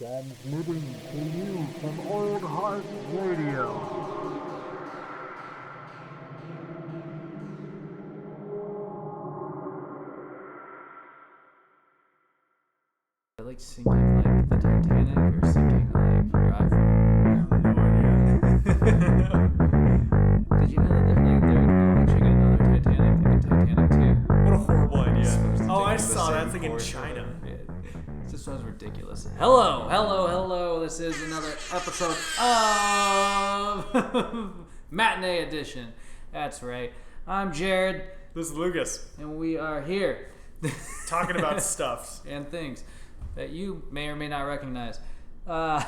Transmitting to you from Old Heart Radio. I like sinking like the Titanic or sinking like your iPhone. Did you know that they're launching another Titanic, like a Titanic 2? What a horrible idea. Oh, I saw that thing in China. Yeah. This sounds ridiculous. Hello. This is another episode of Matinee Edition. That's right. I'm Jared. This is Lucas. And we are here. Talking about stuff. And things that you may or may not recognize. So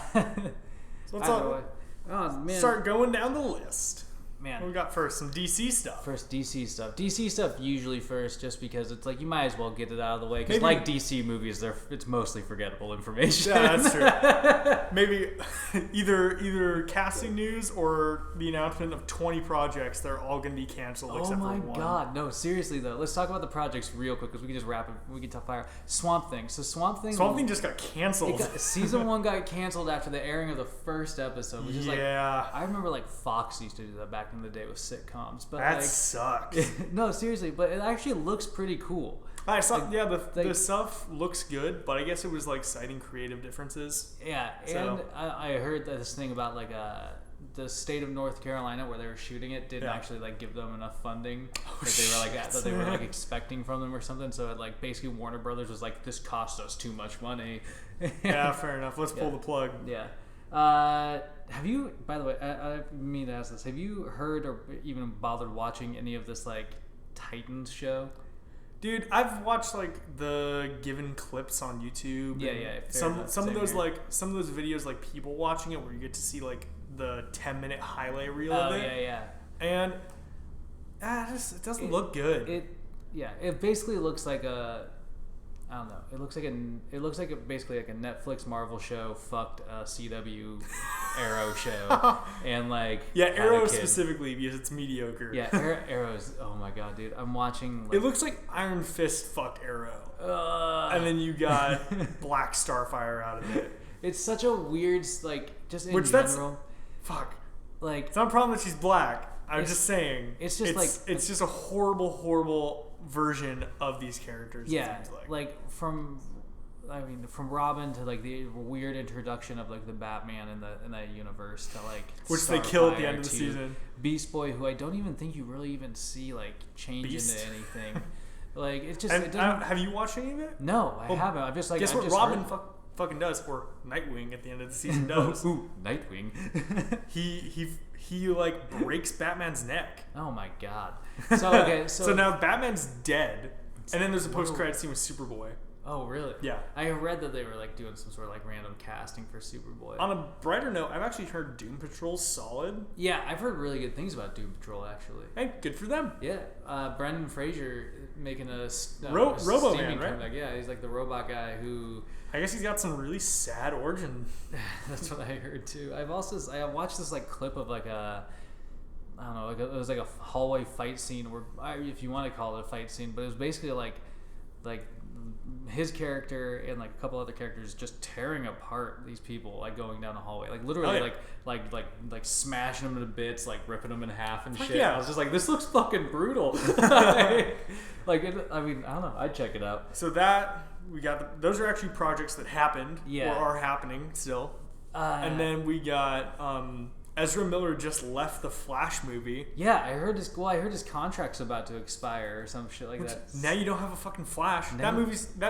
let's Oh, man. start going down the list. Man. What we got first? Some DC stuff. First, DC stuff. DC stuff usually first, just because it's like you might as well get it out of the way. Because like DC movies, it's mostly forgettable information. Yeah, that's true. Maybe either casting news or the announcement of 20 projects. They're all going to be canceled except for one. Oh my god. No, seriously though. Let's talk about the projects real quick because we can just wrap it. We can talk fire. Swamp Thing. So Swamp Thing just got canceled. Season 1 got canceled after the airing of the first episode, which is like, yeah. I remember like Fox used to do that back in the day with sitcoms, but that like, sucks. No, seriously, but it actually looks pretty cool. I saw, the stuff looks good, but I guess it was like citing creative differences. Yeah, so. And I heard this thing about like the state of North Carolina where they were shooting it didn't actually like give them enough funding that they were like expecting from them or something. So it, like basically Warner Brothers was like, this cost us too much money. Yeah, fair enough. Let's pull the plug. Yeah. Have you, by the way, I mean to ask this, have you heard or even bothered watching any of this like Titans show? Dude, I've watched like the given clips on YouTube. Yeah. Some of those videos like people watching it where you get to see like the 10-minute highlight reel of it. Yeah. And it doesn't look good. It basically looks like I don't know. It looks like basically like a Netflix Marvel show fucked a CW Arrow show, and like Arrow specifically because it's mediocre. Yeah, Arrow's. Oh my god, dude! I'm watching. It looks like Iron Fist fucked Arrow, and then you got Black Starfire out of it. It's such a weird just in general. Like it's not a problem that she's black. I'm just saying. It's just it's just a horrible version of these characters. Yeah, from Robin to like the weird introduction of like the Batman in that universe to like which they kill at the end of the season. Beast Boy, who I don't even think you really even see like change into anything. Like it's just. Have you watched any of it? No, I haven't. I've just like. Guess what Robin fucking does, or Nightwing at the end of the season does. Ooh, Nightwing. He like breaks Batman's neck. Oh my god. So now Batman's dead, and then there's a post-credit scene with Superboy. Oh really? Yeah. I read that they were like doing some sort of like random casting for Superboy. On a brighter note, I've actually heard Doom Patrol's solid. Yeah, I've heard really good things about Doom Patrol actually. Hey, good for them. Yeah, Brendan Fraser making a Robo-Man, right? Comeback. Yeah, he's like the robot guy who. I guess he's got some really sad origin. That's what I heard too. I watched this like clip of like a. I don't know, it was like a hallway fight scene where, if you want to call it a fight scene, but it was basically like his character and like a couple other characters just tearing apart these people, like going down the hallway, like literally like smashing them into bits, like ripping them in half and shit. Yeah. I was just like, this looks fucking brutal. I mean, I don't know. I'd check it out. So those are actually projects that happened or are happening still. And then we got Ezra Miller just left the Flash movie. Yeah, I heard his contract's about to expire or some shit like that. Now you don't have a fucking Flash. That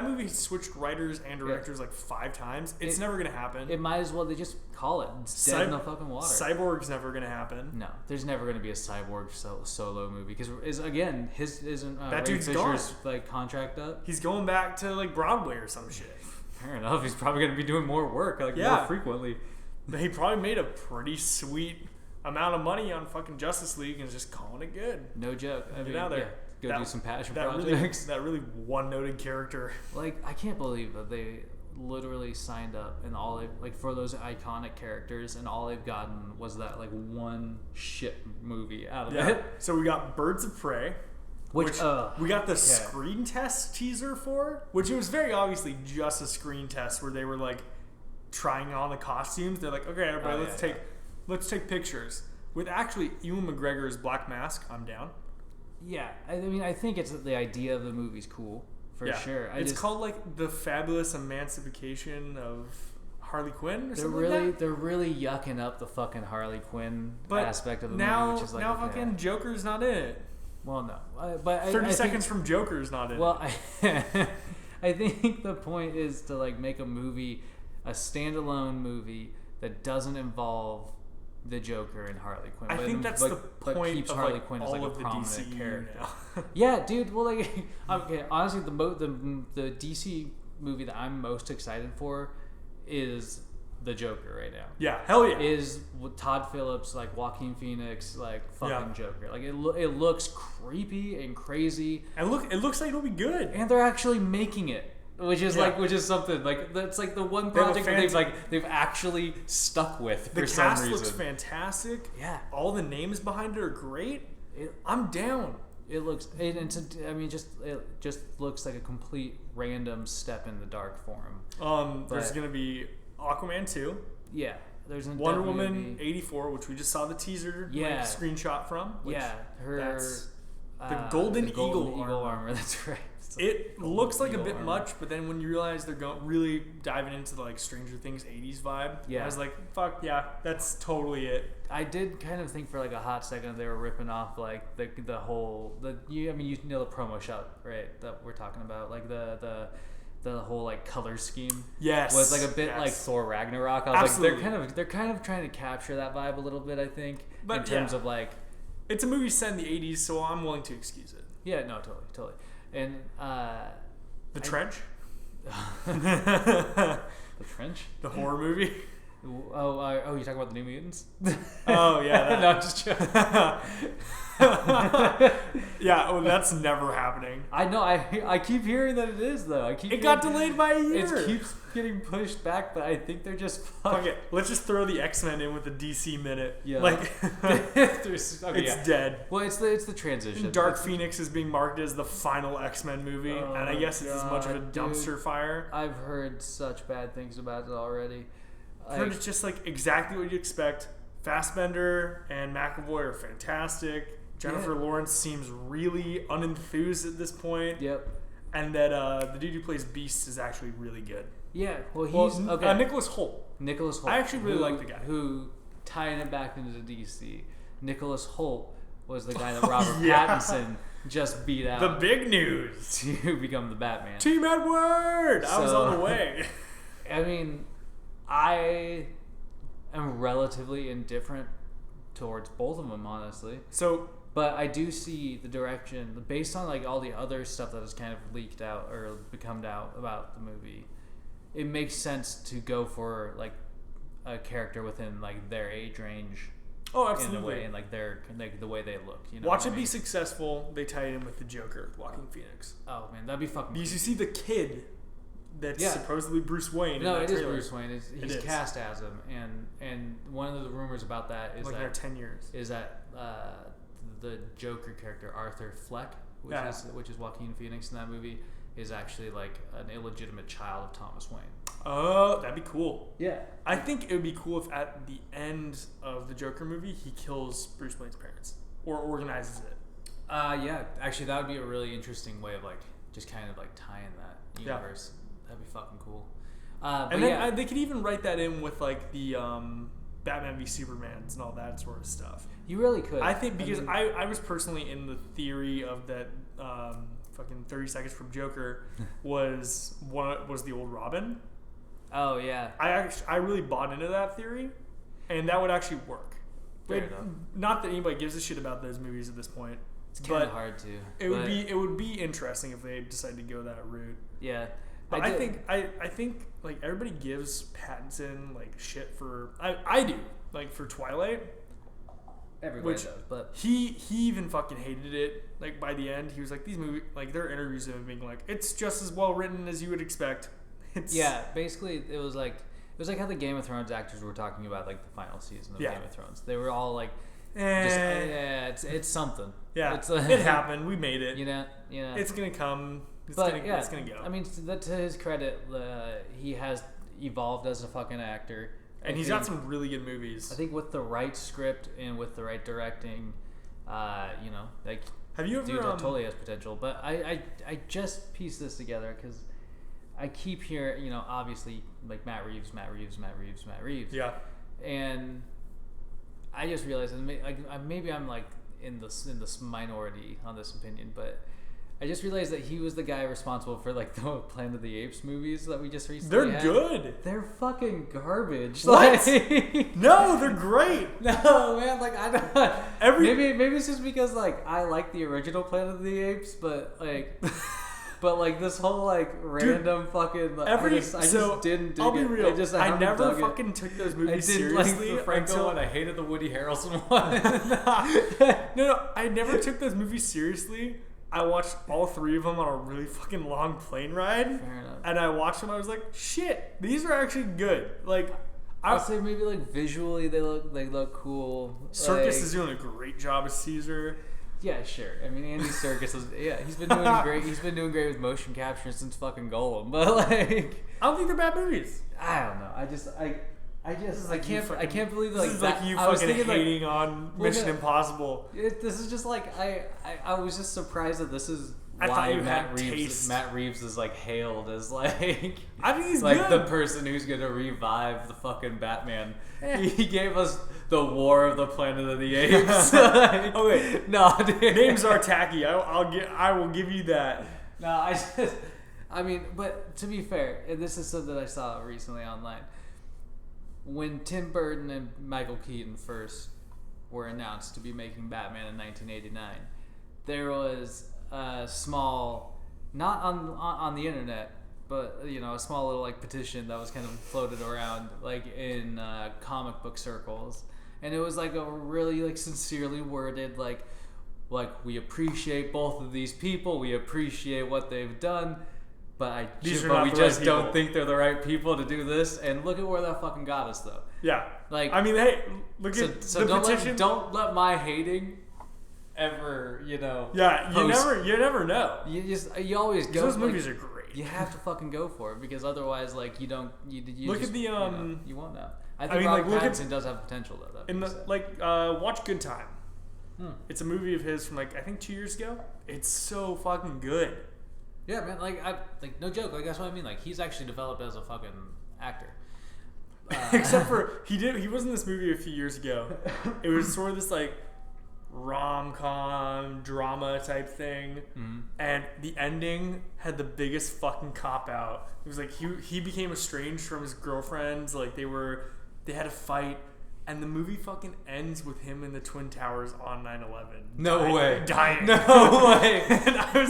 movie switched writers and directors like 5 times. It's never gonna happen. It might as well. They just call it. It's dead in the fucking water. Cyborg's never gonna happen. No, there's never gonna be a Cyborg solo movie because isn't that Ray dude's Fisher's gone. like contract up? He's going back to like Broadway or some shit. Fair enough. He's probably gonna be doing more work more frequently. He probably made a pretty sweet amount of money on fucking Justice League and is just calling it good. No joke. Get out there. Yeah, do some passion projects. That really one-noted character. Like, I can't believe that they literally signed up and for those iconic characters, and all they've gotten was that like one shit movie out of it. So we got Birds of Prey. Which we got the screen test teaser for, which it was very obviously just a screen test where they were like, trying on the costumes. They're like, okay, everybody, let's take pictures with actually Ewan McGregor's Black Mask. I'm down. Yeah, I mean, I think it's the idea of the movie's cool for sure. It's called like the Fabulous Emancipation of Harley Quinn or something like that. They're really yucking up the fucking Harley Quinn aspect of the movie, which is like, now fucking Joker's not in it. Well, no, but 30 seconds from Joker's not in it. Well, I think the point is to like make a movie, a standalone movie that doesn't involve the Joker and Harley Quinn. I think that's the point keeps of Harley like Quinn all as like of a the prominent DCEU character. now. Yeah, dude. Well, like, okay, honestly, the DC movie that I'm most excited for is the Joker right now. Yeah, hell yeah. Is with Todd Phillips, like Joaquin Phoenix, like fucking Joker. Like it looks creepy and crazy. And it looks like it'll be good. And they're actually making it. Which is something like that's like the one project that they've actually stuck with for some reason. The cast looks fantastic. Yeah, all the names behind it are great. I'm down. It just looks like a complete random step in the dark for him. There's gonna be Aquaman 2. Yeah, there's Wonder Woman 84, which we just saw the teaser screenshot from. That's the Golden Eagle armor. That's right. It looks like a bit much, but then when you realize they're really diving into the like Stranger Things 80s vibe, I was like, fuck yeah, that's totally it. I did kind of think for like a hot second they were ripping off like the whole the promo shot, right, that we're talking about, like the whole like color scheme. Yes, was like a bit like Thor Ragnarok. I was like, they're kind of trying to capture that vibe a little bit, I think, but in terms of like, it's a movie set in the 80s, so I'm willing to excuse it. Yeah, no, totally. And the Trench? The Trench? The horror movie? Oh, you talking about the New Mutants? Oh, yeah. No, I'm just joking. Yeah, that's never happening. I know. I keep hearing that it is, though. It got delayed by a year. It keeps getting pushed back, but I think they're just fuck it. Let's just throw the X-Men in with the DC minute. Yeah. Like, it's dead. Well, it's the transition. Dark Phoenix is being marketed as the final X-Men movie, and I guess it's as much of a dumpster fire. I've heard such bad things about it already. I've heard it's just like exactly what you'd expect. Fassbender and McAvoy are fantastic. Jennifer Lawrence seems really unenthused at this point. Yep. And that the dude who plays Beast is actually really good. Yeah. Well, he's okay. Nicholas Hoult. I actually really like the guy. Who, tying it back into DC, Nicholas Hoult was the guy that Robert Pattison just beat out. The big news. To become the Batman. Team Edward! I was on the way. I mean, I am relatively indifferent towards both of them, honestly. But I do see the direction, based on like all the other stuff that has kind of leaked out or become out about the movie. It makes sense to go for like a character within like their age range. Oh, absolutely. In a way, and like the way they look. You know, watch it be successful. They tie it in with the Joker, Joaquin Phoenix. Oh man, that'd be fucking. Because you see the kid. That's supposedly Bruce Wayne. No, it is Bruce Wayne. He's cast as him, and one of the rumors about that is like 10 years. Is that the Joker character Arthur Fleck, which is Joaquin Phoenix in that movie, is actually like an illegitimate child of Thomas Wayne. Oh, that'd be cool. Yeah, I think it would be cool if at the end of the Joker movie he kills Bruce Wayne's parents or organizes it. Yeah, actually that would be a really interesting way of like just kind of like tying that universe. Yeah. That'd be fucking cool. And then they could even write that in with like the Batman v Supermans and all that sort of stuff. You really could. I think because I was personally in the theory of that fucking 30 Seconds from Joker was the old Robin. Oh yeah. I really bought into that theory, and that would actually work. Not that anybody gives a shit about those movies at this point. It's kind of hard to. It would be interesting if they decided to go that route. Yeah. But I think like everybody gives Pattinson like shit for I do like for Twilight. Everybody does, but he even fucking hated it. Like by the end, he was like, these movies, like there are interviews of him being like, it's just as well written as you would expect. Basically it was like how the Game of Thrones actors were talking about like the final season of Game of Thrones. They were all like, it's something. Yeah, it happened. We made it. You know, it's gonna come. It's gonna go. I mean, to his credit, he evolved as a fucking actor. And he's got some really good movies. I think with the right script and with the right directing, you know, like, have you ever? Dude, that totally has potential. But I just pieced this together because I keep hearing, you know, obviously like Matt Reeves. Yeah. And I just realized, and maybe I'm like in this minority on this opinion, but I just realized that he was the guy responsible for like the Planet of the Apes movies that we just recently had. They're good. They're fucking garbage. What? Like, no, they're great. No, man. Like I don't. Maybe it's just because like I like the original Planet of the Apes, but like. But like this whole like random fucking I just didn't dig I'll be real. I never fucking it. took those movies I didn't seriously. Like the Franco one. I hated the Woody Harrelson one. No, I never took those movies seriously. I watched all 3 of them on a really fucking long plane ride. Fair enough. And I watched them. I was like, shit, these are actually good. Like, I'll say maybe like visually they look cool. Serkis like, is doing a great job as Caesar. Yeah, sure. I mean, Andy Serkis is he's been doing great. He's been doing great with motion capture since fucking Golem. But like, I don't think they're bad movies. I don't know. I can't believe like this is that. Like you I was fucking thinking, hating on Mission Impossible. This is just like I was just surprised that this is why Matt Reeves is like hailed as like I think he's like good. The person who's gonna revive the fucking Batman. He gave us the War of the Planet of the Apes. Like, oh wait, no, dude. Names are tacky. I will give you that. No, I mean, but to be fair, and this is something that I saw recently online. When Tim Burton and Michael Keaton first were announced to be making Batman in 1989, there was a small, not on the internet, but you know, a small little like petition that was kind of floated around like in comic book circles, and it was like a really like sincerely worded like we appreciate both of these people, we appreciate what they've done, but we just don't think they're the right people to do this. And look at where that fucking got us though. Yeah, like I mean, hey, look at the petition. Don't let my hating ever, you know. Yeah, you never know. You always go. Those movies are great. You have to fucking go for it because otherwise, like, you don't. You look just, at the you won't know. I think Robert Pattison does have potential though. Watch Good Time. It's a movie of his from like I think 2 years ago. It's so fucking good. Yeah, man. Like no joke. Like that's what I mean. Like he's actually developed as a fucking actor. Except for he was in this movie a few years ago. It was sort of this like rom-com drama type thing, and the ending had the biggest fucking cop out. It was like he became estranged from his girlfriends. Like they had a fight, and the movie fucking ends with him in the Twin Towers on 9/11. No way. Dying. No way. And I was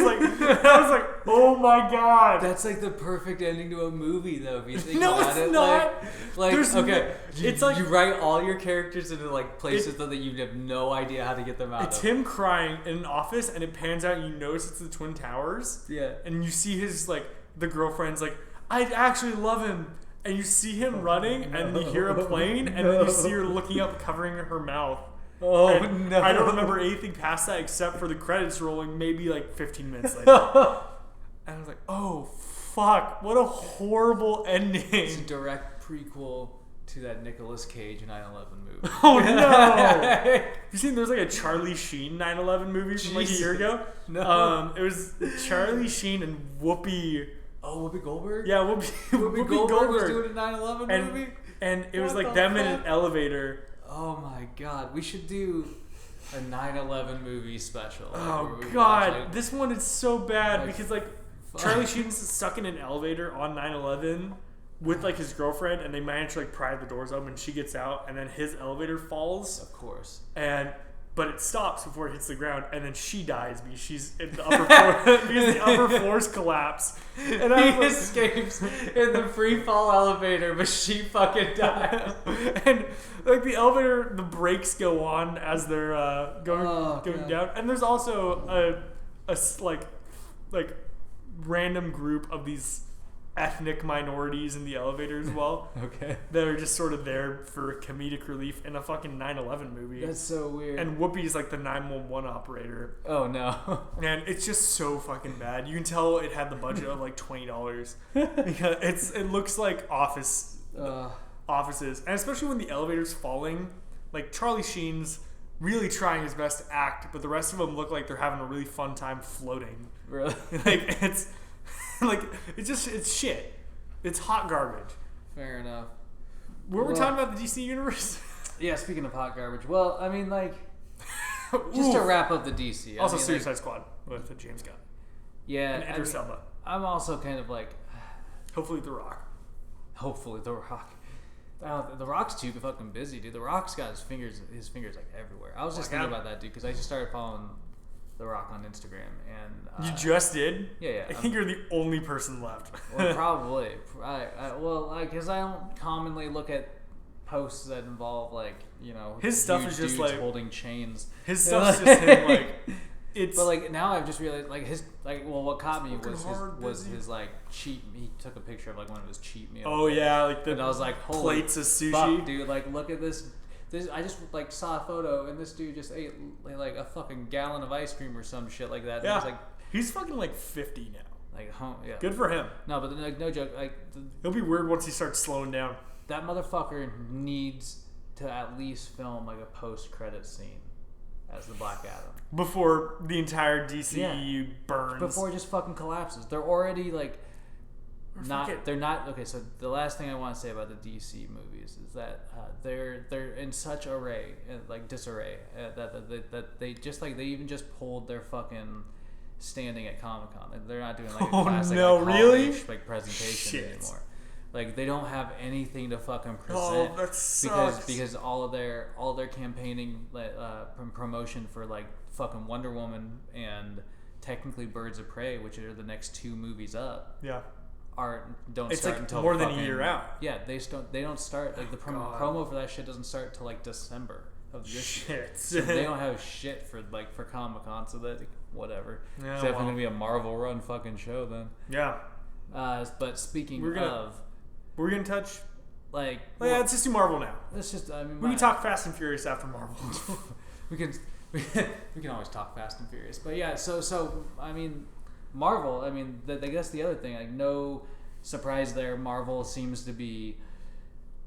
like, oh my god. That's like the perfect ending to a movie, though. If you think no, about it's it, not. Like okay, it's like you write all your characters into like places that you have no idea how to get them out. It's him crying in an office, and it pans out, and you notice it's the Twin Towers. Yeah. And you see his like the girlfriend's like, I actually love him. And you see him running, and you hear a plane, and then you see her looking up, covering her mouth. Oh, and no. I don't remember anything past that except for the credits rolling maybe like 15 minutes later. And I was like, oh, fuck. What a horrible ending. It's a direct prequel to that Nicolas Cage 9/11 movie. Oh, no. You seen there's like a Charlie Sheen 9/11 movie from like a year ago? No. It was Charlie Sheen and Whoopi... Oh, Whoopi Goldberg? Yeah, Whoopi Goldberg was doing a 9/11 movie? And it was like them in an elevator. Oh my god. We should do a 9/11 movie special. Oh god. This one is so bad because like Charlie Sheen's stuck in an elevator on 9/11 with like his girlfriend, and they manage to like pry the doors open, and she gets out, and then his elevator falls. Of course. But it stops before it hits the ground, and then she dies because she's in the upper floor because the upper floors collapse. And he escapes in the free fall elevator, but she fucking dies. And like the elevator, the brakes go on as they're going down. And there's also a random group of these ethnic minorities in the elevator as well. Okay. That are just sort of there for comedic relief in a fucking 9/11 movie. That's so weird. And Whoopi's like the 911 operator. Oh no. And it's just so fucking bad. You can tell it had the budget of like $20 because it looks like offices, and especially when the elevator's falling, like Charlie Sheen's really trying his best to act, but the rest of them look like they're having a really fun time floating. Really? Like it's like it's shit. It's hot garbage. Fair enough. We're talking about the DC universe. Yeah, speaking of hot garbage, well, I mean, like, just to wrap up the DC. Also, I mean, Suicide Squad with James Gunn. Yeah, And Idris Elba. I'm also kind of like, Hopefully, The Rock. hopefully The Rock. The Rock's too fucking busy, dude. The Rock's got his fingers like everywhere. I was just thinking about that, dude, because I just started following The Rock on Instagram, and You just did? yeah. I think you're the only person left. Well, probably. Because I don't commonly look at posts that involve like, you know, His stuff huge is just dudes like holding chains. His stuff's just him like it's. But like now I've just realized like his like what caught me was busy. his like cheat. He took a picture of like one of his cheat meals. Oh yeah, like the and I was like, holy plates of sushi, fuck, dude! Like look at this. I just like saw a photo and this dude just ate like a fucking gallon of ice cream or some shit like that. And Yeah, I was like, he's fucking like 50 now. like yeah. Good for him. No, but like no joke. Like He'll be weird once he starts slowing down. that motherfucker needs to at least film like a post-credit scene as the Black Adam Before the entire DCEU burns. before it just fucking collapses. They're already like they're not okay. So the last thing I want to say about the DC movies is that they're in such array and like disarray that they just like they even just pulled their fucking standing at Comic-Con. They're not doing like a classic like presentation anymore. Like they don't have anything to fucking present. Oh, that sucks. Because all their campaigning promotion for like fucking Wonder Woman and technically Birds of Prey, which are the next two movies up. Yeah. Don't It's start like until more fucking, than a year out. Yeah, they don't start like the God. promo for that shit doesn't start till like December of this year. Shit. So they don't have shit for Comic-Con, so that whatever. Yeah, It's definitely gonna be a Marvel run fucking show then. Yeah. But speaking We're gonna touch. like, Yeah, let's just do Marvel now. let's just I mean We can talk Fast and Furious after Marvel. we can always talk Fast and Furious, but yeah. So I mean, Marvel. I mean, I guess the other thing, like, no surprise there. Marvel seems to be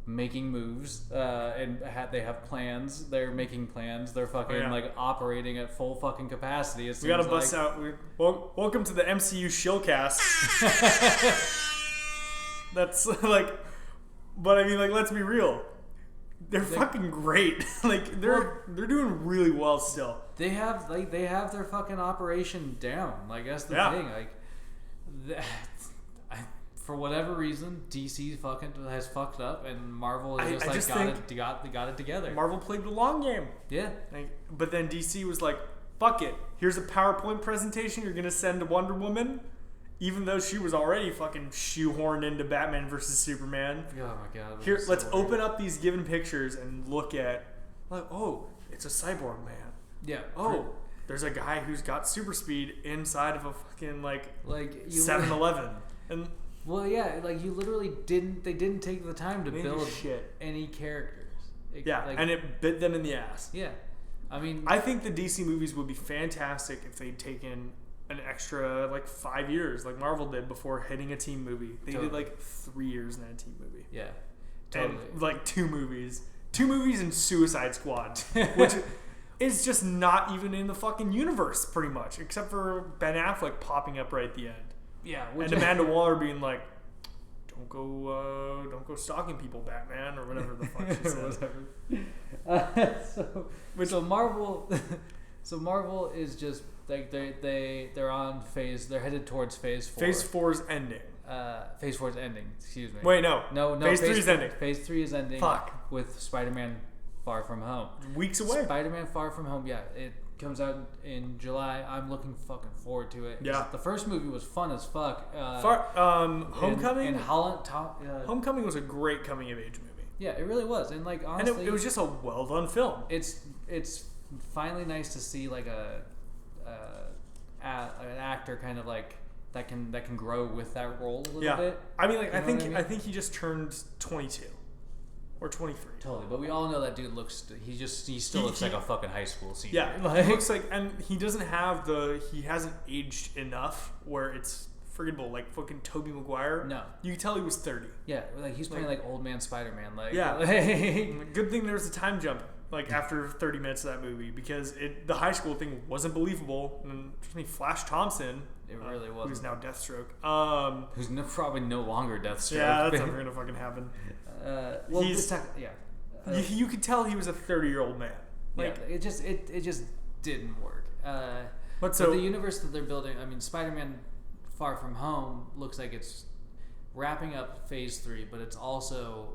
making moves, and they have plans. They're making plans. They're fucking like operating at full fucking capacity. It We gotta seems bust like. out. Welcome to the MCU Shillcast. That's like, but I mean, like, let's be real. They're fucking great. Like they're doing really well still. They have their fucking operation down. Like that's the thing. Like, for whatever reason, DC fucking has fucked up, and Marvel has got it together. Marvel played the long game. Yeah. Like, but then DC was like, "Fuck it. Here's a PowerPoint presentation. You're gonna send to Wonder Woman." Even though she was already fucking shoehorned into Batman versus Superman. Oh my god. Here, let's open up these given pictures and look at, like, oh, it's a cyborg man. Yeah. Oh, there's a guy who's got super speed inside of a fucking, like 7-Eleven. And well, yeah, like you literally didn't take the time to They build shit. any characters. And it bit them in the ass. Yeah. I mean, I think the DC movies would be fantastic if they'd taken an extra 5 years like Marvel did before hitting a team movie. They did 3 years in a team movie. Yeah, totally. And 2 movies and Suicide Squad, which is just not even in the fucking universe pretty much, except for Ben Affleck popping up right at the end. Yeah, and Amanda Waller being like, don't go stalking people, Batman, or whatever the fuck she said. So Marvel is just like they're on they're headed towards phase 4. Phase 4 is ending. Phase 4 is ending. Excuse me. Wait, no. Phase 3 is ending. Phase 3 is ending. Fuck. With Spider-Man Far From Home. Weeks away. Spider-Man Far From Home. Yeah, it comes out in July. I'm looking fucking forward to it. Yeah. The first movie was fun as fuck. Homecoming. And Holland. Homecoming was a great coming of age movie. Yeah, it really was, and honestly, and it was just a well done film. It's finally nice to see an actor kind of that can grow with that role a little Yeah. bit. I mean, like, You know what I mean? I think he just turned 22 or 23. Totally, but we all know that dude he still looks like a fucking high school senior. Yeah, Like, he looks like, and he hasn't aged enough where it's forgettable. Like fucking Tobey Maguire. No. You can tell he was 30. yeah, like he's playing like old man Spider-Man. Like, Yeah. like- Good thing there was a time jump. Like after 30 minutes of that movie, because the high school thing wasn't believable. And Flash Thompson, It really who's wasn't. now Deathstroke. Who's probably no longer Deathstroke. Yeah, that's never gonna fucking happen. Well, He's- yeah. You could tell he was a 30-year-old man. Like, Yeah, it just didn't work. But But so the universe that they're building, I mean, Spider-Man Far From Home looks like it's wrapping up Phase 3, but it's also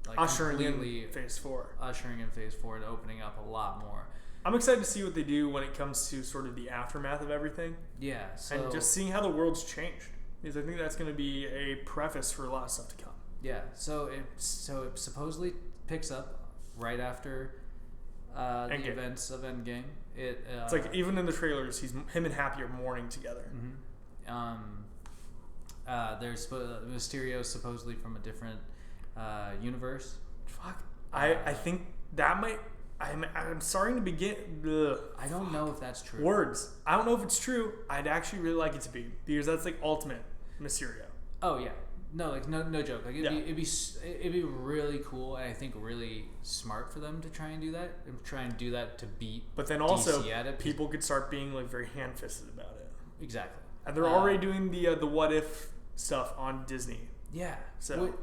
like ushering completely in Phase 4. ushering in Phase 4 and opening up a lot more. I'm excited to see what they do when it comes to sort of the aftermath of everything, Yeah, so and just seeing how the world's changed. Because I think that's going to be a preface for a lot of stuff to come. yeah, so it supposedly picks up right after the Endgame. events of Endgame. It's like even in the trailers, him and Happy are mourning together. There's Mysterio supposedly from a different universe. Fuck, I think that might. I'm starting to begin. Ugh. I don't know if that's true. Words. I don't know if it's true. I'd actually really like it to be, because that's like ultimate Mysterio. Oh yeah, no, like no joke. Like Yeah. it'd be really cool, and I think really smart for them to try and do that to beat. But then also, DC at it. people could start being like very hand-fisted about it. Exactly. And they're already doing the what if stuff on Disney. Yeah. So-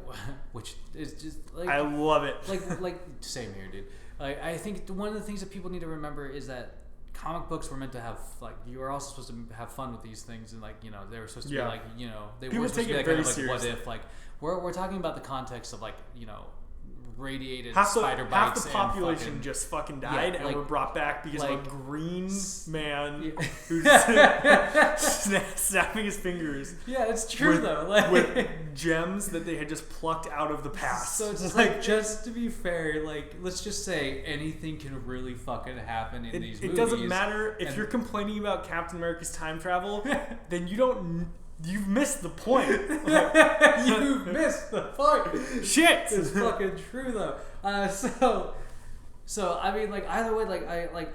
which is just like I love it. like same here, dude. Like I think one of the things that people need to remember is that comic books were meant to have, like, you were also supposed to have fun with these things, and like, you know, they were supposed to Yeah. be like, you know, they People were supposed take to be it like, very kind of like seriously. what if, like we're talking about the context of, like, you know, radiated half spider the bites population and fucking, just fucking died, and like- were brought back because of like- a green man Yeah. who's snapping his fingers yeah, it's true with, though, like with gems that they had just plucked out of the past. So it's like, just to be fair, like, let's just say anything can really fucking happen in these movies. It doesn't matter if and- you're complaining about Captain America's time travel, then you've missed the point. You missed the point. Shit. It's fucking true though. So I mean, like, either way,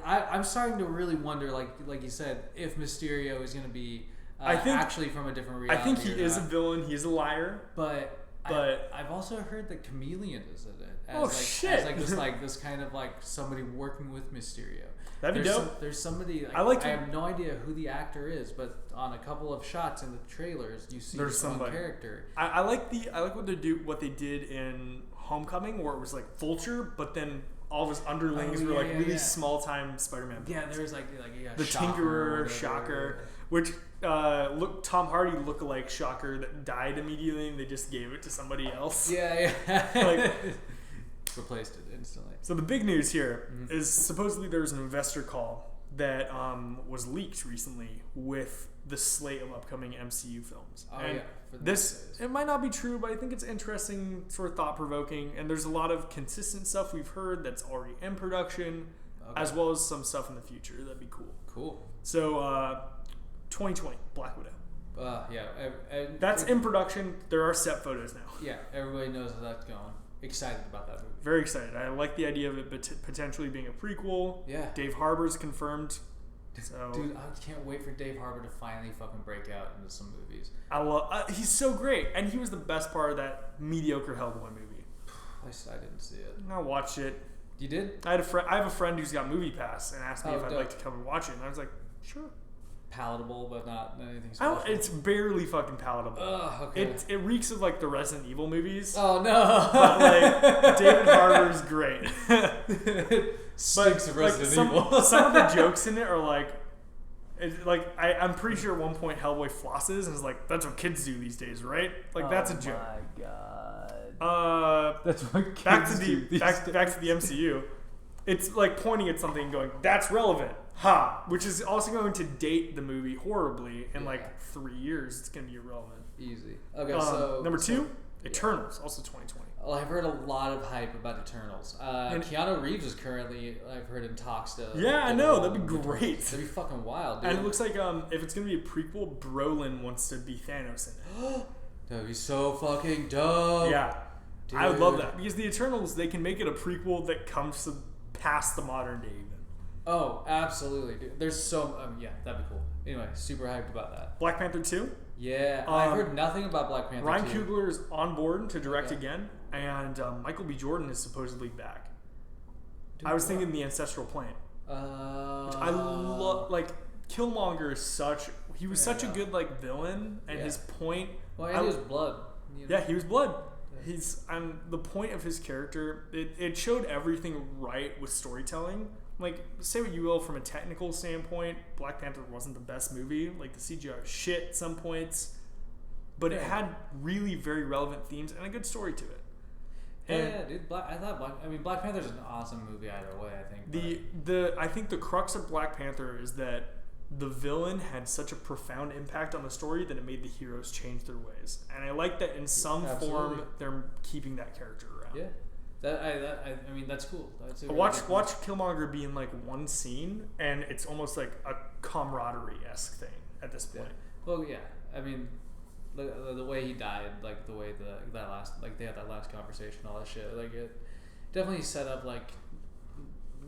I'm starting to really wonder, like you said, if Mysterio is going to be I think- actually from a different I reality. think he or is a not. villain. He's a liar. But But- I've also heard that Chameleon is in it. As Oh, like, shit. As like this kind of like somebody working with Mysterio. That'd be dope. There's somebody. Like, I like I him. have no idea who the actor is, but on a couple of shots in the trailers, you see There's this one somebody. character. I like what they did in Homecoming, where it was like Vulture, but then all of his underlings Oh, were yeah, like yeah, really yeah. small time Spider-Man. Yeah, villains. there was like you got the Shocker or Tinkerer, whatever. Shocker, which Tom Hardy look-alike Shocker that died immediately, and they just gave it to somebody else. Yeah. Like- Replaced it instantly. So the big news here is supposedly there was an investor call that was leaked recently with the slate of upcoming MCU films. Oh, and yeah, for the this next phase. it might not be true, but I think it's interesting, sort of thought-provoking, and there's a lot of consistent stuff we've heard that's already in production, Okay. as well as some stuff in the future. That'd be cool. Cool. So 2020, Black Widow. Yeah. That's in production. There are set photos now. Yeah, everybody knows how that's going. Excited about that movie. Very excited. I like the idea of it potentially being a prequel. Yeah. Dave Harbour's confirmed. So Dude, I can't wait for Dave Harbour to finally fucking break out into some movies. I love. He's so great, and he was the best part of that mediocre Hellboy movie. I didn't see it. I watched it. You did? I have a friend who's got Movie Pass and asked me Oh, if I'd dope. like to come and watch it, and I was like, sure. Palatable, but not anything special. It's barely fucking palatable. Ugh, okay. It reeks of like the Resident Evil movies. Oh no! But like David Harbour's great. Stinks of Resident Evil. Some of the jokes in it are like, I'm pretty sure at one point Hellboy flosses and is like, "That's what kids do these days, right?" Like that's a joke. Oh my god. That's what kids Back to do these back days. to the MCU. It's like pointing at something, and going, "That's relevant." Ha! Which is also going to date the movie horribly in Yeah. like 3 years. It's going to be irrelevant. Easy. Okay, so Number two Eternals, also 2020. Well, I've heard a lot of hype about Eternals. And Keanu Reeves is currently, I've heard, in talks to. Yeah, I know. That'd be great. That'd be fucking wild, dude. And it looks like if it's gonna be a prequel, Brolin wants to be Thanos in it. That'd be so fucking dope. Yeah, dude. I would love that because the Eternals, they can make it a prequel that comes to past the modern day even. Oh, absolutely, dude. There's so yeah, that'd be cool. Anyway, super hyped about that. Black Panther 2. Yeah, I've heard nothing about Black Panther. Ryan 2. Coogler is on board to direct again, and Michael B. Jordan is supposedly back. Dude, I was thinking the Ancestral Plane. Which I love. Like Killmonger is such. He was such a good villain, and his point. Well, and he was blood. You know? Yeah, he was blood. He's and the point of his character. It showed everything right with storytelling. Like, say what you will from a technical standpoint, Black Panther wasn't the best movie. Like, the CGI was shit at some points. But it had really very relevant themes and a good story to it. Yeah, dude. Black Panther's an awesome movie either way, I think. I think the crux of Black Panther is that the villain had such a profound impact on the story that it made the heroes change their ways. And I like that in some form they're keeping that character around. Yeah. I mean, that's cool. That's watch Killmonger be in one scene, and it's almost like a camaraderie-esque thing at this point. Yeah. Well, yeah. I mean, the way he died, the way they had that last conversation, all that shit, it definitely set up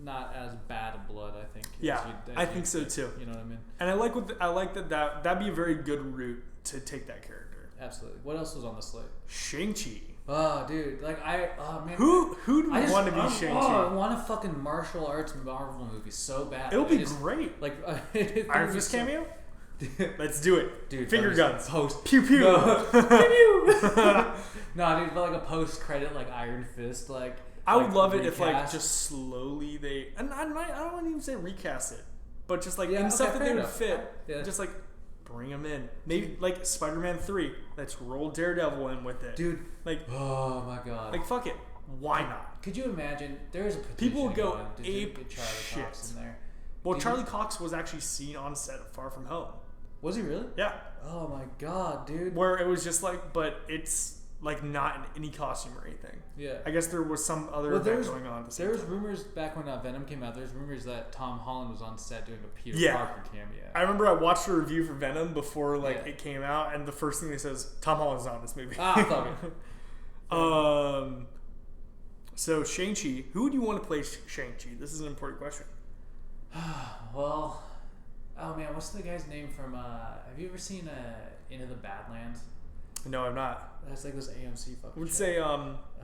not as bad a blood, I think. Yeah, I think so too. You know what I mean? And I like that'd be a very good route to take that character. Absolutely. What else was on the slate? Shang-Chi. Oh, dude! Man. Who do you want to be Shang-Chi? I want a fucking martial arts Marvel movie so bad. It'll be great. Iron Fist cameo. Let's do it, dude. Finger guns. Post. Pew pew. No. Pew pew. No, dude. But a post credit Iron Fist I would love it recast. if just slowly they and I don't want to even say recast it, but just in stuff that they would fit. Yeah. Just bring them in. Maybe Spider-Man 3. Let's roll Daredevil in with it, dude. Oh my god. Fuck it. Why not? Could you imagine? There's a petition people would go ape get Charlie shit. Cox in there. Well, Charlie Cox was actually seen on set of Far From Home. Was he really? Yeah. Oh my god, dude. Where it was just but it's not in any costume or anything. Yeah. I guess there was some other event going on. There was rumors back when Venom came out. There's rumors that Tom Holland was on set doing a Peter Parker cameo. I remember I watched a review for Venom before it came out, and the first thing they says, Tom Holland's not in this movie. Fuck it. So Shang-Chi, who would you want to play Shang-Chi? This is an important question. Well, oh man, what's the guy's name from? Have you ever seen Into the Badlands? No, I'm not. That's this AMC fucking. I would say,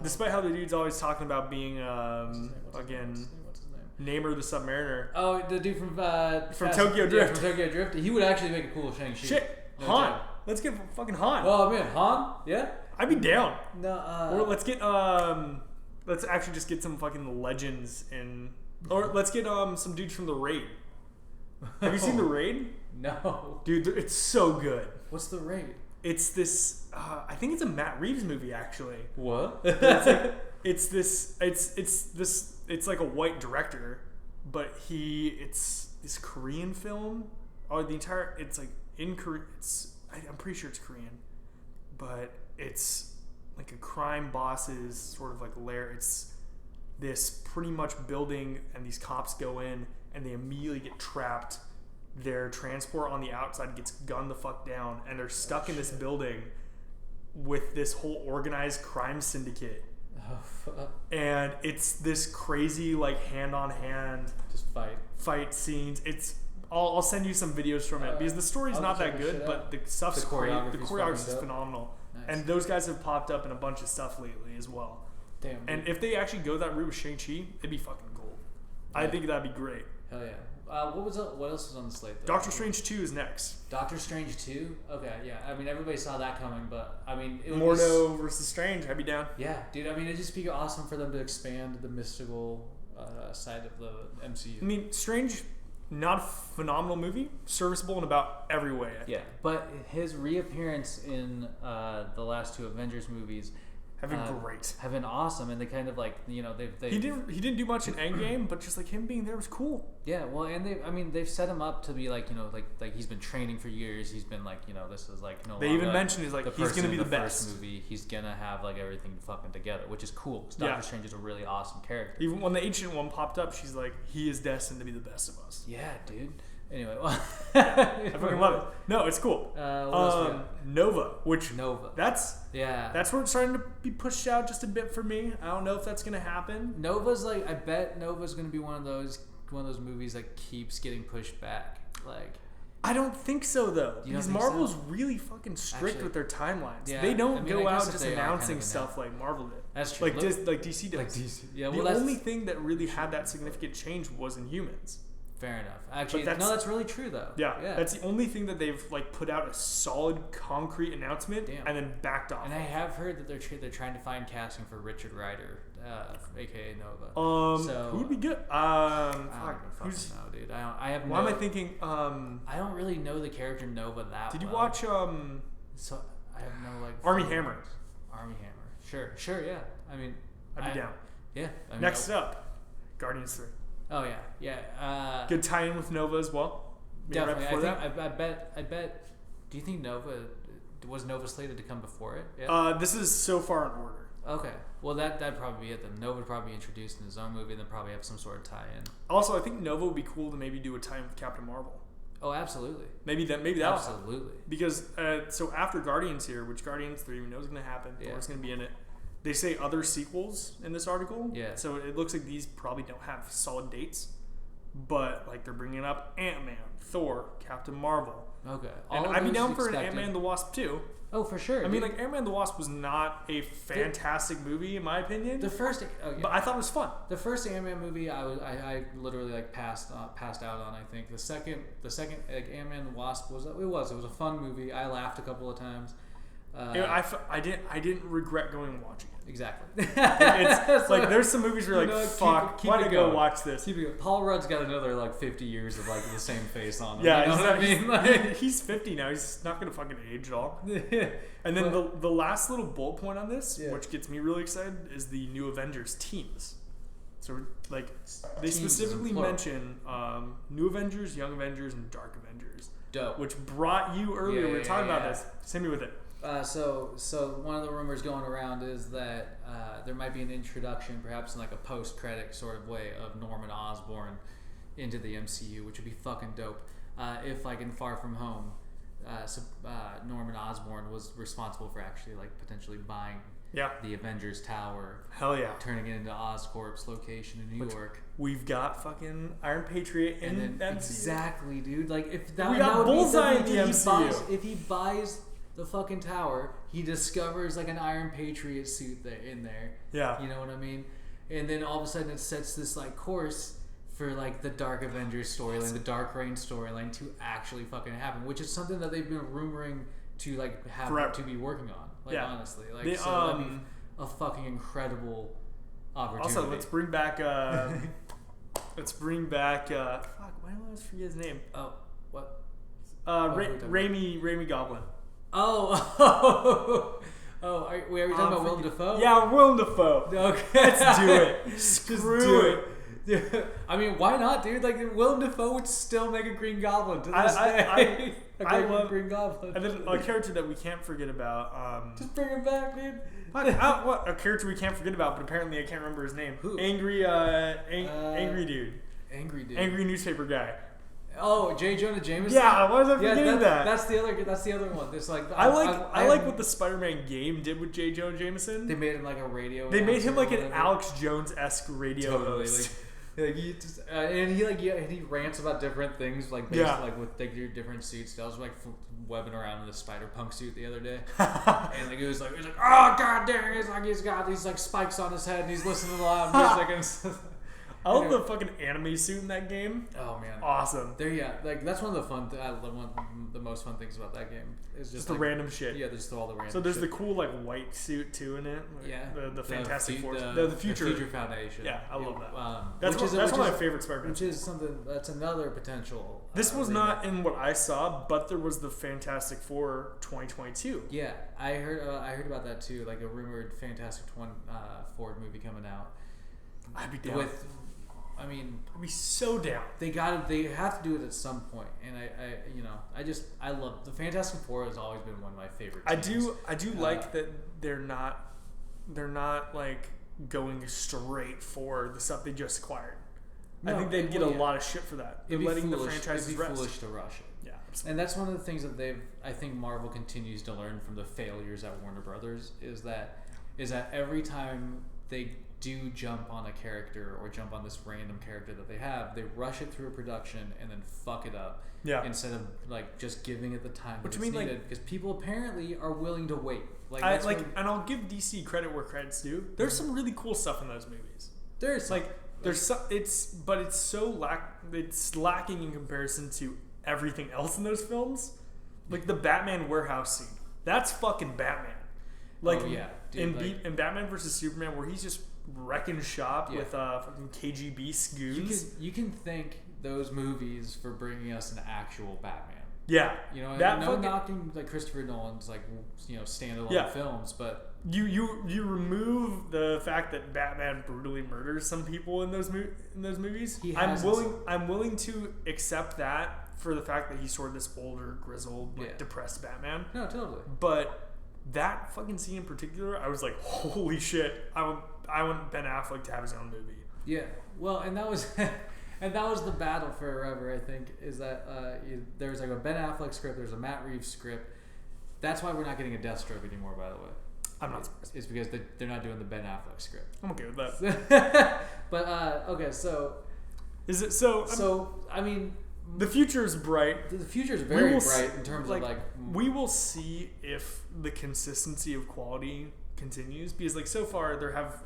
despite how the dude's always talking about being what's his name? Namor the Submariner. Oh, the dude from Tokyo Drift. Yeah, from Tokyo Drift. He would actually make a cool Shang-Chi. Shit, No Han. joke. Let's get fucking Han. Oh man, Han? Yeah. I'd be down. No. Or let's get let's actually just get some fucking legends in. Or let's get some dudes from The Raid. Have you seen The Raid? No. Dude, it's so good. What's The Raid? It's this. I think it's a Matt Reeves movie actually. What? It's like a white director, but it's this Korean film. Or the entire in Korean. I'm pretty sure it's Korean, but it's a crime boss's sort of lair. It's this pretty much building, and these cops go in and they immediately get trapped. Their transport on the outside gets gunned the fuck down, and they're stuck in this building with this whole organized crime syndicate. Oh, fuck. And it's this crazy hand on hand just fight scenes. I'll send you some videos from it because the story's not that good, but the stuff's great. The choreography is phenomenal. Nice. And those guys have popped up in a bunch of stuff lately as well. Damn. And if they actually go that route with Shang-Chi, it'd be fucking gold. Yeah. I think that'd be great. Hell yeah. What else was on the slate? Doctor Strange 2 is next. Doctor Strange 2? Okay, yeah. I mean, everybody saw that coming, but I mean, it Mordo versus Strange. I'd be down. Yeah, dude. I mean, it'd just be awesome for them to expand the mystical side of the MCU. I mean, Strange, not a phenomenal movie, serviceable in about every way. I think. But his reappearance in the last two Avengers movies have been great. Have been awesome, and they kind of like they He didn't do much in Endgame, but just like him being there was cool. Yeah, well, and they've set him up to be like like he's been training for years. He's been like this is like no. They even mentioned is like he's gonna be the best. First movie, he's gonna have like everything fucking together, which is cool. Because Doctor Strange is a really awesome character. Even when the Ancient One popped up, she's like, he is destined to be the best of us. Yeah, dude. Anyway, well, I fucking love it. No, it's cool. Nova, Nova. That's where it's starting to be pushed out just a bit for me. I don't know if that's gonna happen. Nova's like, I bet Nova's gonna be one of those movies that keeps getting pushed back. Like, I don't think so though. Because Marvel's so? really fucking strict with their timelines. Yeah, they don't go out just announcing announcing stuff like Marvel did. That's true. Like DC does. Like DC. Yeah. The only thing that really had that significant change was Inhumans. Fair enough. Actually, that's really true though. Yeah, that's the only thing that they've like put out a solid, concrete announcement and then backed off. And I have heard that they're trying to find casting for Richard Rider, aka Nova. So who would be good? I don't fucking know, dude. I have. Why am I thinking? I don't really know the character Nova that. Did you well. watch? So I have no like. Army Hammer. Army Hammer. Sure. Yeah. I mean, I'd be down. Yeah. I mean, Next up, Guardians 3. Oh yeah. Good tie-in with Nova as well. Maybe definitely. I bet. Do you think Nova was slated to come before it? Yeah. This is so far in order. Okay. Well, that'd probably be it then. Nova would probably be introduced in his own movie, and then probably have some sort of tie-in. Also, I think Nova would be cool to maybe do a tie-in with Captain Marvel. Oh, absolutely. Maybe that. Absolutely. Because so after Guardians here, which Guardians 3 we know is going to happen, Thor's going to be in it. They say other sequels in this article. Yeah. So it looks like these probably don't have solid dates, but like they're bringing up Ant-Man, Thor, Captain Marvel. Okay. And I'd be down for an Ant-Man the Wasp too. Oh, for sure. I mean, like Ant-Man the Wasp was not a fantastic movie in my opinion. The first, but I thought it was fun. The first Ant-Man movie, I literally like passed out on. I think the second like Ant-Man the Wasp was a fun movie. I laughed a couple of times. I didn't regret going and watching it. Exactly. It's like there's some movies where you're like, fuck, why did I go watch this? Paul Rudd's got another like 50 years of like the same face on him. Yeah, you know what I mean? Like, he's 50 now. He's not gonna fucking age at all. And then the last little bullet point on this, which gets me really excited, is the new Avengers teams. So like they specifically mention New Avengers, Young Avengers, and Dark Avengers. Dope. Which brought you earlier. We were talking about this. Send me with it. So one of the rumors going around is that there might be an introduction, perhaps in like a post-credit sort of way, of Norman Osborn into the MCU, which would be fucking dope. If like in Far From Home, Norman Osborn was responsible for actually like potentially buying the Avengers Tower. Hell yeah. Turning it into Oscorp's location in New York. We've got fucking Iron Patriot in the MCU. Exactly, dude. Like if that, we got Bullseye in the MCU. If he buys the fucking tower, he discovers like an Iron Patriot suit in there. Yeah. You know what I mean? And then all of a sudden it sets this like course for like the Dark Avengers storyline, the Dark Reign storyline to actually fucking happen, which is something that they've been rumoring to like have to be working on. Like honestly, like that'd be a fucking incredible opportunity. Also, let's bring back. Fuck, why do I always forget his name? Oh, what? Raimi Goblin. Oh, are we talking about Willem Dafoe? Yeah, Willem Dafoe. Okay, let's do it. Screw it. I mean, why not, dude? Like, Willem Dafoe would still make a Green Goblin to this day. I love Green Goblin. And then a character that we can't forget about. Just bring him back, dude. What? A character we can't forget about, but apparently I can't remember his name. Who? Angry dude. Angry dude. Angry newspaper guy. Oh, J. Jonah Jameson. Yeah, why was I forgetting that? That's the other one. There's like I like what the Spider-Man game did with J. Jonah Jameson. They made him like a radio. They made him like an Alex Jones-esque radio host. Like he just, and he rants about different things like based like with like your different suits. I was like webbing around in the Spider-Punk suit the other day, and like he was like, oh god damn, he's got these like spikes on his head, and he's listening to loud music and stuff. I love the fucking anime suit in that game. Oh man, awesome. Like that's one of the fun. I love one of the most fun things about that game is just the like, random shit. Yeah, there's all the random. So there's shit. the cool like white suit too in it. Like, yeah, the Fantastic Four, the Future Foundation. Yeah, I love that. That's one of my favorite Spider-Man. Which is something that's another potential. This was not in what I saw, but there was the Fantastic Four 2022. Yeah, I heard about that too. Like a rumored Fantastic Four movie coming out. I'd be down. I'd be so down. They have to do it at some point, and I love the Fantastic Four. Has always been one of my favorite teams. I do like that they're not like going straight for the stuff they just acquired. No, I think they'd get a lot of shit for that. They're letting the franchises rest. It'd be foolish to rush it. Yeah, absolutely. And that's one of the things that I think Marvel continues to learn from the failures at Warner Brothers is that every time they do jump on a character or jump on this random character that they have, they rush it through a production and then fuck it up. Yeah. Instead of like just giving it the time that it's needed, because people apparently are willing to wait. And I'll give DC credit where credit's due. There's some really cool stuff in those movies. It's lacking in comparison to everything else in those films. Like the Batman warehouse scene. That's fucking Batman. Like in Batman vs Superman, where he's just wrecking shop with fucking KGB goons. You can thank those movies for bringing us an actual Batman. Yeah, knocking like Christopher Nolan's standalone films, but you remove the fact that Batman brutally murders some people in those movies. I'm willing to accept that for the fact that he's sort of this older, grizzled, depressed Batman. No, totally. But that fucking scene in particular, I was like, holy shit! I want Ben Affleck to have his own movie. Yeah, well, and that was the battle forever. I think is that there was like a Ben Affleck script, there's a Matt Reeves script. That's why we're not getting a Deathstroke anymore, by the way. I'm not surprised. It's because they're not doing the Ben Affleck script. I'm okay with that. But okay, so is it so? The future is bright. The future is very bright in terms of like. We will see if the consistency of quality continues, because like so far there have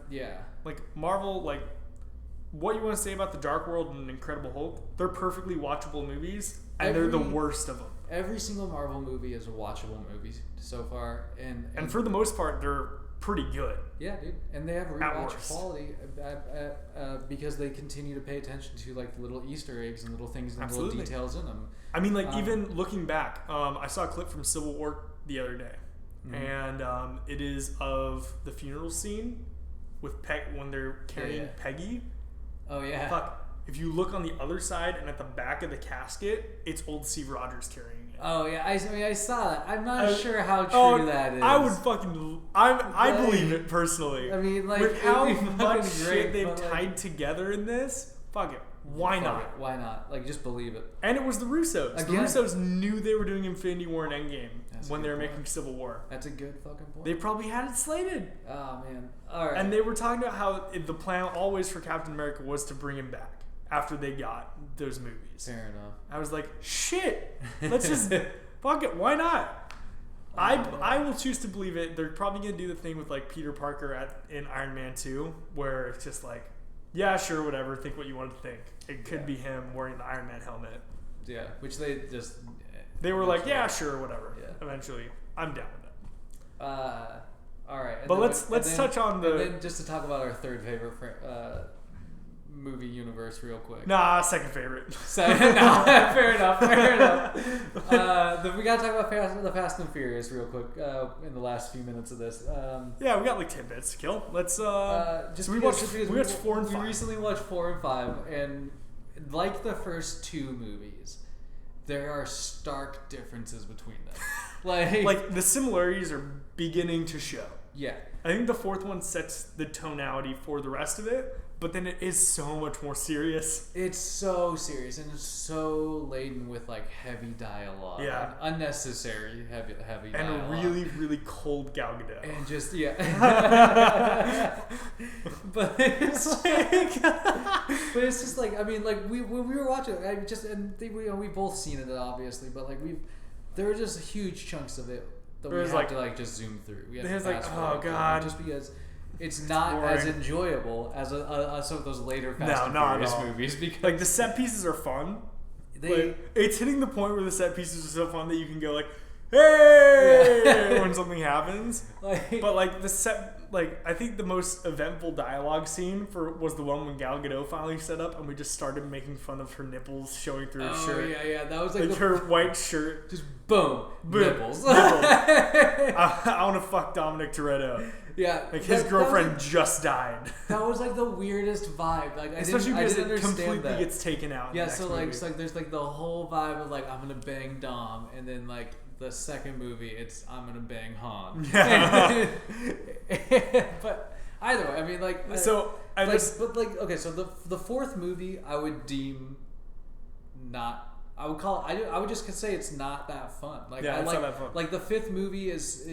like Marvel, like what you want to say about the Dark World and Incredible Hulk, they're perfectly watchable movies, and they're the worst of them. Every single Marvel movie is a watchable movie so far, and for the most part they're pretty good. Yeah, dude, and they have rewatch quality because they continue to pay attention to like little Easter eggs and little things and little details in them. I mean, like even looking back, I saw a clip from Civil War the other day, and it is of the funeral scene with when they're carrying Peggy. Oh yeah. Fuck. If you look on the other side and at the back of the casket, it's old Steve Rogers carrying it. Oh yeah, I saw that. I'm not sure how true that is. I believe it personally. I mean, like with how much shit they've tied together in this, fuck it. Why not? Why not? Like, just believe it. And it was the Russos. Again, the Russos knew they were doing Infinity War and Endgame when they were making Civil War. That's a good fucking point. They probably had it slated. Oh man. All right. And they were talking about how the plan always for Captain America was to bring him back after they got those movies. Fair enough. I was like, shit. Let's just fuck it. Why not? I will choose to believe it. They're probably gonna do the thing with like Peter Parker in Iron Man 2, where it's just like, yeah, sure, whatever. Think what you want to think. It could be him wearing the Iron Man helmet. Yeah, which they were like, yeah, sure, whatever. Yeah. Eventually, I'm down with it. All right. But let's touch on the. And then just to talk about our third favorite movie universe real quick. Nah, second favorite. Fair enough. We gotta talk about the Fast and Furious real quick in the last few minutes of this. Yeah, we got like 10 minutes to kill. Let's we watched 4 and 5. We recently watched 4 and 5, and like the first two movies, there are stark differences between them. like the similarities are beginning to show. Yeah. I think the fourth one sets the tonality for the rest of it, but then it is so much more serious. It's so serious, and it's so laden with like heavy dialogue. Yeah. Unnecessary heavy and dialogue. And a really, really cold Gal Gadot. And just, but it's like, but it's just like, I mean, like when we were watching it, we both seen it obviously, but like there were just huge chunks of it that we had to like just zoom through. We had to like, oh god, just because it's not boring. as enjoyable as some of those later Fast and not Furious at all. movies because Like the set pieces are fun. It's hitting the point where the set pieces are so fun that you can go like, "Hey!" when something happens. But like the set, like I think the most eventful dialogue scene was the one when Gal Gadot finally set up and we just started making fun of her nipples showing through her shirt. Yeah, that was like her white shirt. Just boom. Nipples. I want to fuck Dominic Toretto. Yeah, like his girlfriend just died. That was like the weirdest vibe. Like especially because it completely that. gets taken out. Yeah, so like there's like the whole vibe of like I'm gonna bang Dom, and then like the second movie it's I'm gonna bang Han. Yeah. But either way, I mean like so I like, just but like okay, so the fourth movie I would deem not. I would call it, I would just say it's not that fun. Like yeah, I it's like not that fun. like the fifth movie is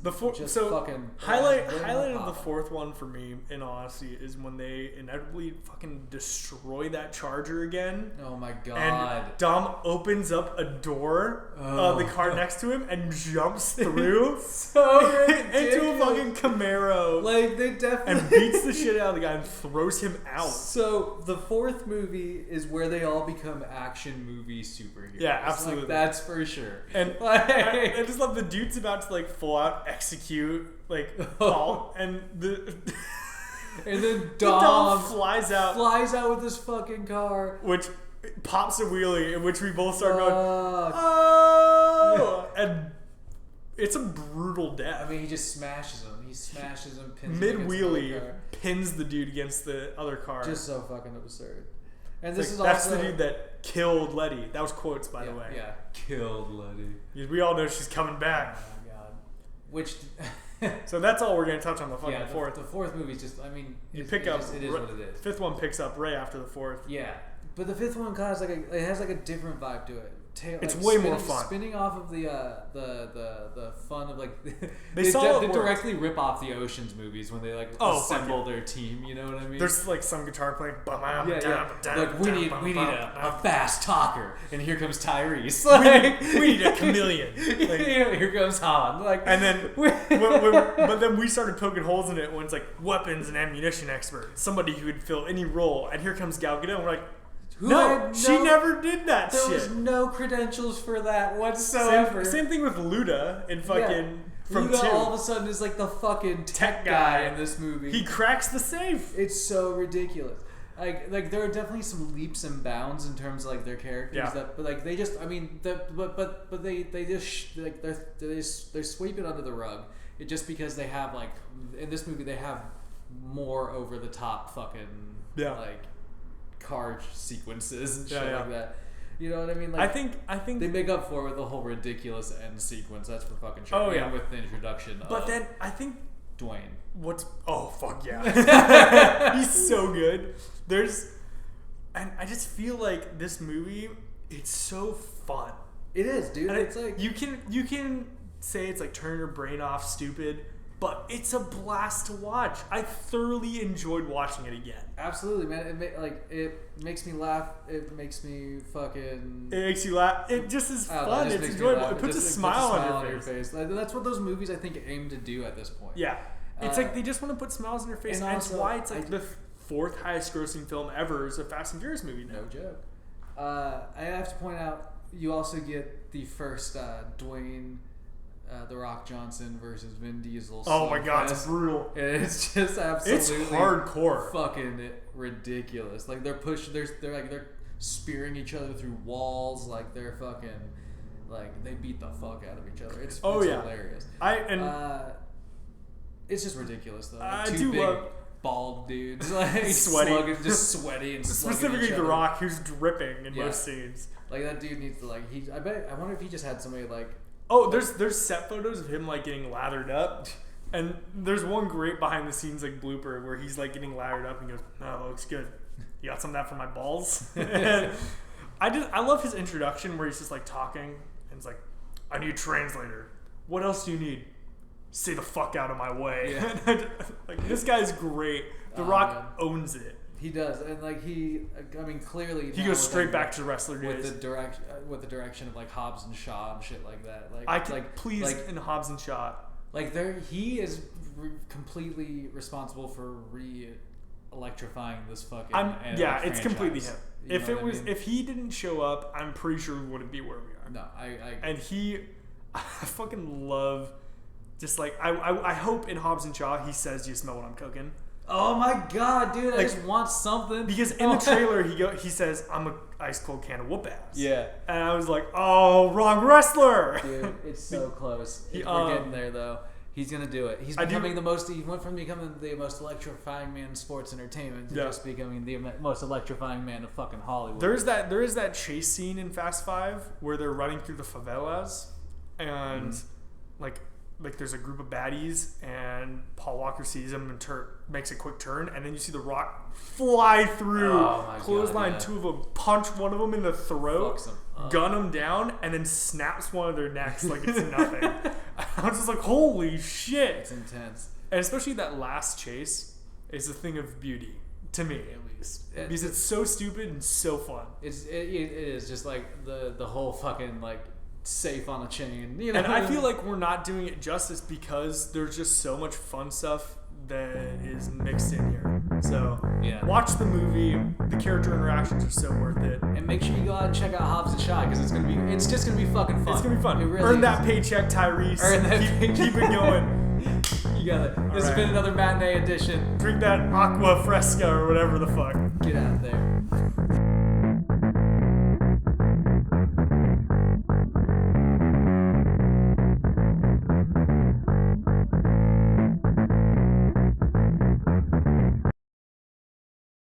the just so fucking highlight of the fourth one for me in all honesty is when they inevitably fucking destroy that charger again. Oh my god. And Dom opens up a door of the car next to him and jumps through so into a fucking Camaro. Like they definitely and beats the shit out of the guy and throws him out. So the fourth movie is where they all become action movie superheroes. Yeah, absolutely. Like, that's for sure. And I just love the dude's about to like full out execute like Paul and and then Dom flies out with this fucking car, which pops a wheelie, in which we both start going, oh, and it's a brutal death. I mean, he just smashes him. He smashes him, pins mid him wheelie, pins the dude against the other car. Just so fucking absurd. And it's this like, is that's the dude that killed Letty. That was quotes, by the way. Yeah, killed Letty. We all know she's coming back. Oh my god. Which. So that's all we're gonna touch on the fucking fourth. The fourth movie is just. I mean, it is what it is. Fifth one picks up right after the fourth. Yeah, but the fifth one kind of it has like a different vibe to it. It's way more fun. Spinning off of the fun of like they directly rip off the Ocean's movies when they like assemble their team. You know what I mean? There's like some guitar playing. Like we need a fast talker, and here comes Tyrese. Like we need a chameleon. Like, here comes Han. Like and then but then we started poking holes in it when it's like weapons and ammunition expert, somebody who could fill any role, and here comes Gal Gadot. And we're like. She never did that shit. There was no credentials for that whatsoever. Same thing with Luda in fucking from Luda 2. all of a sudden is like the fucking tech guy in this movie. He cracks the safe. It's so ridiculous. Like there are definitely some leaps and bounds in terms of like their characters but like they just but they just like they sweep it under the rug. Just because they have like in this movie they have more over the top fucking like car sequences and shit like that. You know what I mean? Like I think they make up for it with the whole ridiculous end sequence. That's for fucking sure. Oh yeah, with the introduction. But then I think Dwayne. Fuck yeah, he's so good. And I just feel like this movie, it's so fun. It is, dude. And it's like you can say it's like turn your brain off, stupid. But it's a blast to watch. I thoroughly enjoyed watching it again. Absolutely, man. It makes me laugh. It makes me fucking. It makes you laugh. It just is fun. It's enjoyable. It puts a smile on your face. Like, that's what those movies I think aim to do at this point. Yeah, it's like they just want to put smiles on your face, and that's why it's like the fourth highest grossing film ever is a Fast and Furious movie now. No joke. I have to point out you also get the first Dwayne. The Rock Johnson versus Vin Diesel. Oh my god, it's brutal. It's just absolutely it's hardcore. Fucking ridiculous. Like they're spearing each other through walls. Like they're fucking like they beat the fuck out of each other. It's hilarious. It's just ridiculous though. Like, two big bald dudes like sweaty, just sweaty and specifically The Rock, who's dripping in most scenes. Like that dude needs to like I wonder if he just had somebody like. Oh, there's set photos of him like getting lathered up, and there's one great behind the scenes like blooper where he's like getting lathered up and goes, "No, that looks good. You got some of that for my balls." And I love his introduction where he's just like talking and it's like, "I need a translator. What else do you need? Stay the fuck out of my way." Yeah. Like this guy's great. The Rock owns it. He does, and like clearly he goes straight back to wrestler days with the direction of like Hobbs and Shaw and shit like that. Like please in Hobbs and Shaw, Like he is completely responsible for re-electrifying this fucking. It's completely him. You know what I mean? If he didn't show up, I'm pretty sure we wouldn't be where we are. No, And I fucking love, just like I hope in Hobbs and Shaw he says, "Do you smell what I'm cooking?" Oh my god, dude! I Like, just want something. Because in the trailer he says, "I'm a ice cold can of whoop ass." Yeah. And I was like, "Oh, wrong wrestler." Dude, it's so close. He- We're getting there though. He's gonna do it. He went from becoming the most electrifying man in sports entertainment to just becoming the most electrifying man of fucking Hollywood. There is that chase scene in Fast 5 where they're running through the favelas, and like there's a group of baddies, and Paul Walker sees them and makes a quick turn, and then you see The Rock fly through, clothesline two of them, punch one of them in the throat, gun them down, and then snaps one of their necks like it's nothing. I was just like, holy shit! It's intense, and especially that last chase is a thing of beauty to me, at least, because it's so stupid and so fun. It is just like the whole fucking like safe on a chain, you know. And I feel like we're not doing it justice because there's just so much fun stuff that is mixed in here. So watch the movie. The character interactions are so worth it. And make sure you go out and check out Hobbs and Shaw because it's just gonna be fucking fun. It's gonna be fun. It really Earn is. that paycheck, Tyrese. Earn that keep it going. You got it. This has been another Matinee Edition. Drink that aqua fresca or whatever the fuck. Get out there.